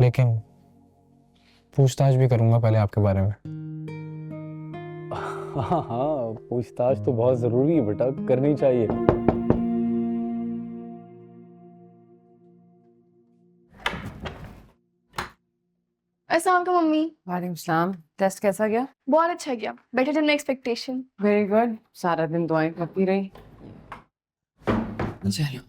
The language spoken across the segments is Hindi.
लेकिन पूछताछ भी करूंगा पहले आपके बारे में। हाँ हाँ, पूछताछ तो बहुत जरूरी है बेटा, करनी चाहिए। अस्सलाम वालेकुम मम्मी। वालेकुम सलाम। टेस्ट कैसा गया? बहुत अच्छा गया, better than my expectation. Very good. सारा दिन दुआएं करती रही। चलो।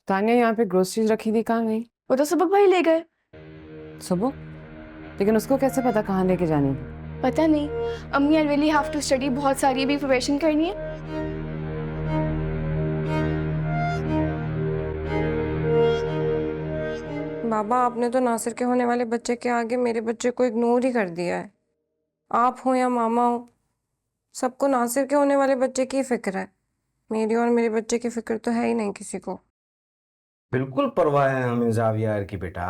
तानिया यहाँ पे ग्रोसरीज रखी थी, कहाँ गई? वो तो सबक भाई ले गए। सुबह? लेकिन उसको कैसे पता कहाँ लेके जानी थी? पता नहीं अम्मी, I really have to study, बहुत सारी भी प्रिपरेशन करनी है। बाबा, आपने तो नासिर के होने वाले बच्चे के आगे मेरे बच्चे को इग्नोर ही कर दिया है। आप हो या मामा हो, सबको नासिर के होने वाले बच्चे की फिक्र है। मेरी और मेरे बच्चे की फिक्र तो है ही नहीं किसी को। बिल्कुल परवाह है हमें जावियार की बेटा,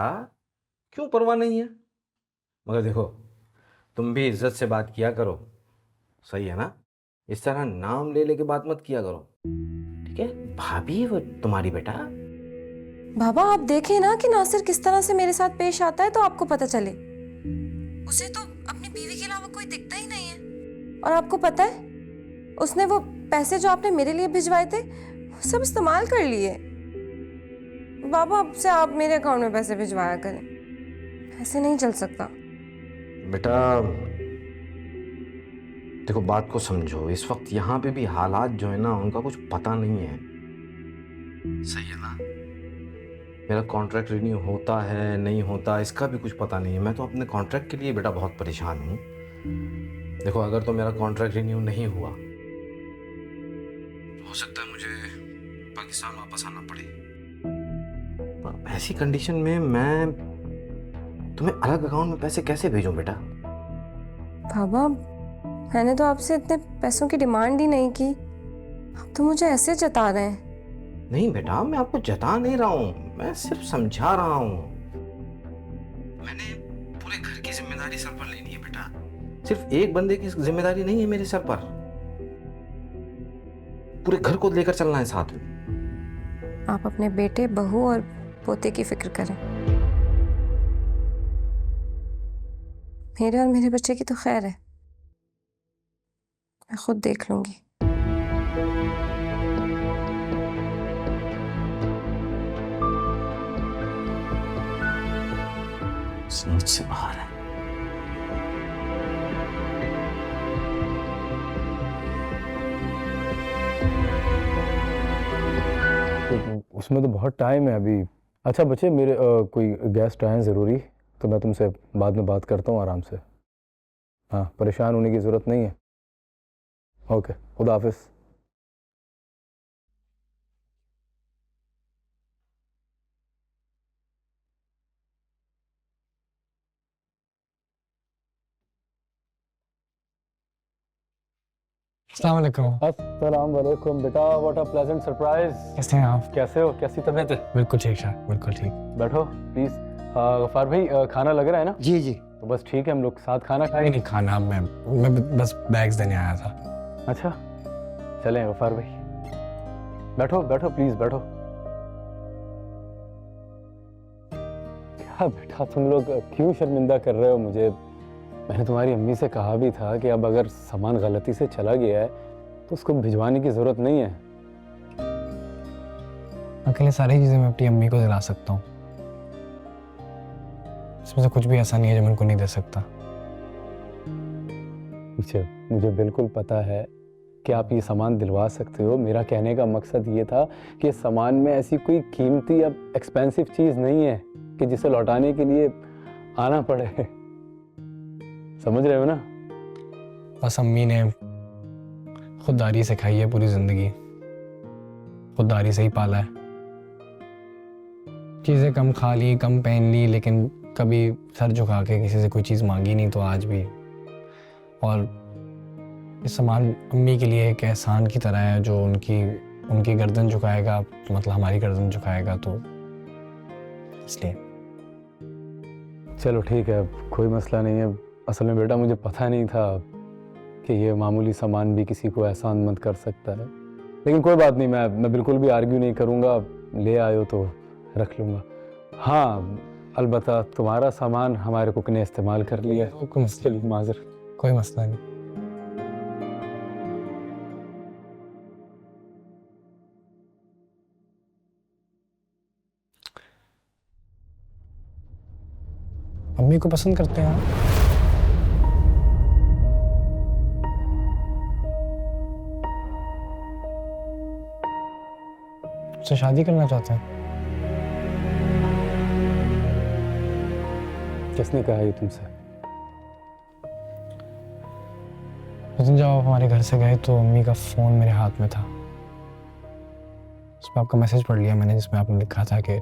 क्यों परवाह नहीं है? मगर देखो, तुम भी इज्जत से बात किया करो, सही है ना? इस तरह नाम ले लेके बात मत किया करो, ठीक है? भाभी है वो तुम्हारी बेटा। बाबा, आप देखें ना कि नासिर किस तरह से मेरे साथ पेश आता है तो आपको पता चले। उसे तो अपनी बीवी के अलावा कोई दिखता ही नहीं है। और आपको पता है, उसने वो पैसे जो आपने मेरे लिए भिजवाए थे वो सब इस्तेमाल कर लिए। बाबा, अब से आप मेरे अकाउंट में पैसे भिजवाया करें, ऐसे नहीं चल सकता। बेटा देखो, बात को समझो, इस वक्त यहाँ पे भी हालात जो है ना, उनका कुछ पता नहीं है, सही है ना? मेरा कॉन्ट्रैक्ट रिन्यू होता है नहीं होता इसका भी कुछ पता नहीं है। मैं तो अपने कॉन्ट्रैक्ट के लिए बेटा बहुत परेशान हूँ। देखो, अगर तो मेरा कॉन्ट्रैक्ट रिन्यू नहीं हुआ, हो सकता है मुझे पाकिस्तान वापस आना पड़े। पर ऐसी कंडीशन में मैं तुम्हें अलग अकाउंट में पैसे कैसे भेजूं बेटा? बाबा, मैंने तो आपसे इतने पैसों की डिमांड ही नहीं की, आप तो मुझे ऐसे जता रहे हैं। नहीं बेटा, मैं आपको जता नहीं रहा हूँ, मैं सिर्फ समझा रहा हूँ। मैंने पूरे घर की जिम्मेदारी सर पर लेनी है बेटा, सिर्फ एक बंदे की जिम्मेदारी नहीं है मेरे सर पर, पूरे घर को लेकर चलना है साथ में। आप अपने बेटे, बहू और पोते की फिक्र करें। मेरे और मेरे बच्चे की तो खैर है, मैं खुद देख लूंगी। समझ से बाहर है। तो उसमें तो बहुत टाइम है अभी। अच्छा बच्चे, मेरे कोई गेस्ट आए हैं ज़रूरी, तो मैं तुमसे बाद में बात करता हूँ आराम से। हाँ, परेशान होने की ज़रूरत नहीं है। ओके, खुदा हाफिज़। अस्सलाम वालेकुम। अस्सलाम वालेकुम बेटा, व्हाट अ प्लेजेंट सरप्राइज। कैसे हैं आप? कैसे हो, कैसी तबीयत है? बिल्कुल ठीक ठाक, बिल्कुल ठीक। बैठो प्लीज़। गफ़ार भाई, खाना लग रहा है ना? जी जी। तो बस ठीक है, हम लोग साथ खाना नहीं खाएंगे। नहीं, खाना मैं बस बैग्स देने आया था। अच्छा, चलें गफ़ार भाई, बैठो बैठो प्लीज़ बैठो। क्या बेटा, तुम लोग क्यों शर्मिंदा कर रहे हो मुझे? मैंने तुम्हारी अम्मी से कहा भी था कि अब अगर सामान गलती से चला गया है तो उसको भिजवाने की ज़रूरत नहीं है। अकेले सारी चीज़ें मैं अपनी अम्मी को दिला सकता हूँ, इसमें से कुछ भी ऐसा नहीं है जो मैं उनको नहीं दे सकता। मुझे बिल्कुल पता है कि आप ये सामान दिलवा सकते हो। मेरा कहने का मकसद ये था कि इस सामान में ऐसी कोई कीमती या एक्सपेंसिव चीज़ नहीं है कि जिसे लौटाने के लिए आना पड़े। समझ रहे हो ना? बस अम्मी ने खुददारी सिखाई है, पूरी ज़िंदगी खुददारी से ही पाला है। चीज़ें कम खा ली, कम पहन ली, लेकिन कभी सर झुका के किसी से कोई चीज़ मांगी नहीं, तो आज भी। और इस सामान अम्मी के लिए एक एहसान की तरह है, जो उनकी गर्दन झुकाएगा, मतलब हमारी गर्दन झुकाएगा, तो इसलिए। चलो ठीक है, कोई मसला नहीं है। असल में बेटा, मुझे पता नहीं था कि ये मामूली सामान भी किसी को एहसानमंद कर सकता है। लेकिन कोई बात नहीं, मैं बिल्कुल भी आर्ग्यू नहीं करूँगा, ले आयो तो रख लूँगा। हाँ, अलबत्ता तुम्हारा सामान हमारे कुक ने इस्तेमाल कर लिया है, कोई मसला चलिए माजर। कोई मसला नहीं। अम्मी को पसंद करते हैं आप? उससे शादी करना चाहते हैं? किसने कहा ये तुमसे? उस दिन जब आप हमारे घर से गए तो अम्मी का फ़ोन मेरे हाथ में था। उसमें आपका मैसेज पढ़ लिया मैंने, जिसमें आपने लिखा था कि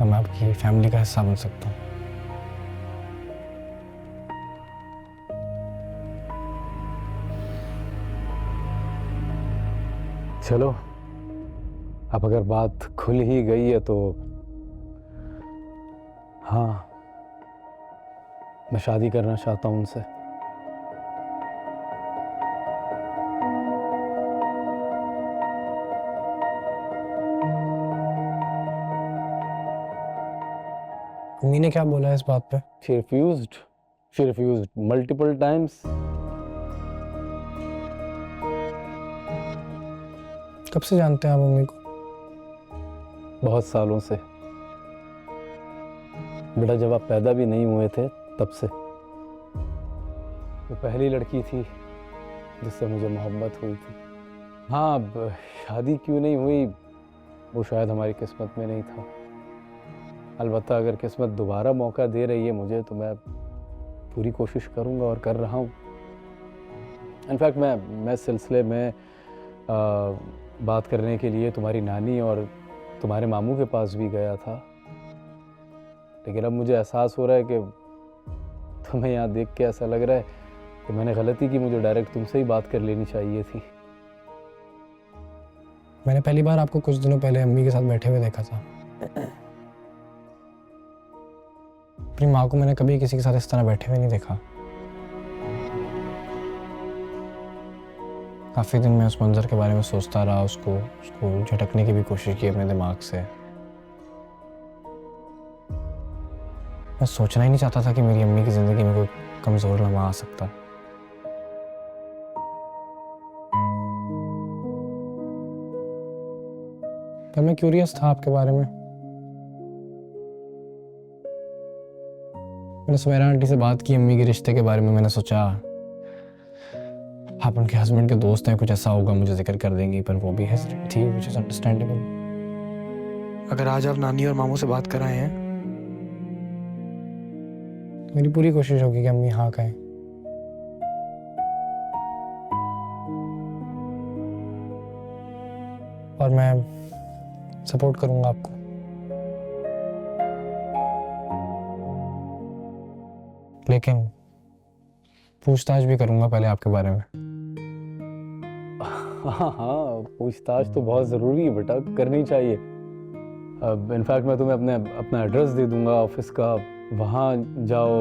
मैं आपकी फैमिली का हिस्सा बन सकता हूँ। चलो, अब अगर बात खुल ही गई है तो हाँ, मैं शादी करना चाहता हूँ उनसे। अम्मी ने क्या बोला है इस बात पे? She refused multiple times. कब से जानते हैं आप अम्मी को? बहुत सालों से बेटा, जब आप पैदा भी नहीं हुए थे तब से। वो पहली लड़की थी जिससे मुझे मोहब्बत हुई थी। हाँ, अब शादी क्यों नहीं हुई वो शायद हमारी किस्मत में नहीं था। अलबत्ता अगर किस्मत दोबारा मौका दे रही है मुझे तो मैं पूरी कोशिश करूँगा और कर रहा हूँ। इनफैक्ट मैं इस सिलसिले में बात करने के लिए तुम्हारी नानी और तुम्हारे मामू के पास भी गया था, लेकिन अब मुझे एहसास हो रहा है कि तुम्हें यहाँ देख के ऐसा लग रहा है कि मैंने गलती की, मुझे डायरेक्ट तुमसे ही बात कर लेनी चाहिए थी। मैंने पहली बार आपको कुछ दिनों पहले अम्मी के साथ बैठे हुए देखा था। अपनी माँ को मैंने कभी किसी के साथ इस तरह बैठे हुए नहीं देखा। काफ़ी दिन मैं उस मंजर के बारे में सोचता रहा, उसको झटकने की भी कोशिश की अपने दिमाग से। मैं सोचना ही नहीं चाहता था कि मेरी अम्मी की ज़िंदगी में कोई कमज़ोर लम्हा आ सकता। पर मैं क्यूरियस था आपके बारे में। मैंने सुमेरा आंटी से बात की अम्मी के रिश्ते के बारे में। मैंने सोचा आप उनके हस्बैंड के दोस्त हैं, कुछ ऐसा होगा, मुझे जिक्र कर देंगी, पर वो भी हेजिटेंट थी, व्हिच इज अंडरस्टैंडेबल। अगर आज आप नानी और मामू से बात कर आए हैं तो मेरी पूरी कोशिश होगी कि अम्मी हाँ कहें। और मैं सपोर्ट करूंगा आपको। लेकिन पूछताछ भी करूंगा पहले आपके बारे में। हाँ, पूछताछ तो बहुत ज़रूरी है बेटा, करनी चाहिए। अब इनफैक्ट मैं तुम्हें अपना एड्रेस दे दूंगा ऑफिस का, वहाँ जाओ।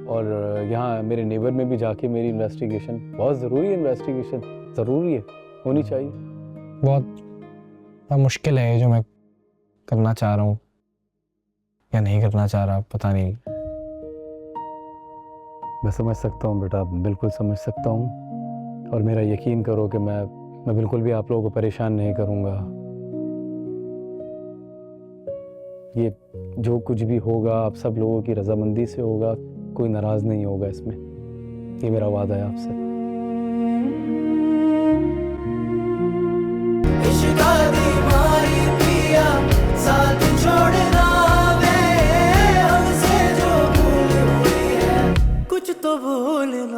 और यहाँ मेरे नेबर में भी जाके मेरी इन्वेस्टिगेशन, बहुत ज़रूरी है, इन्वेस्टिगेशन ज़रूरी है, होनी चाहिए। बहुत मुश्किल है ये जो मैं करना चाह रहा हूँ या नहीं करना चाह रहा, पता नहीं। मैं समझ सकता हूँ बेटा, बिल्कुल समझ सकता हूँ। और मेरा यकीन करो कि मैं बिल्कुल भी आप लोगों को परेशान नहीं करूँगा। ये जो कुछ भी होगा आप सब लोगों की रजामंदी से होगा, कोई नाराज़ नहीं होगा इसमें, ये मेरा वादा है आपसे।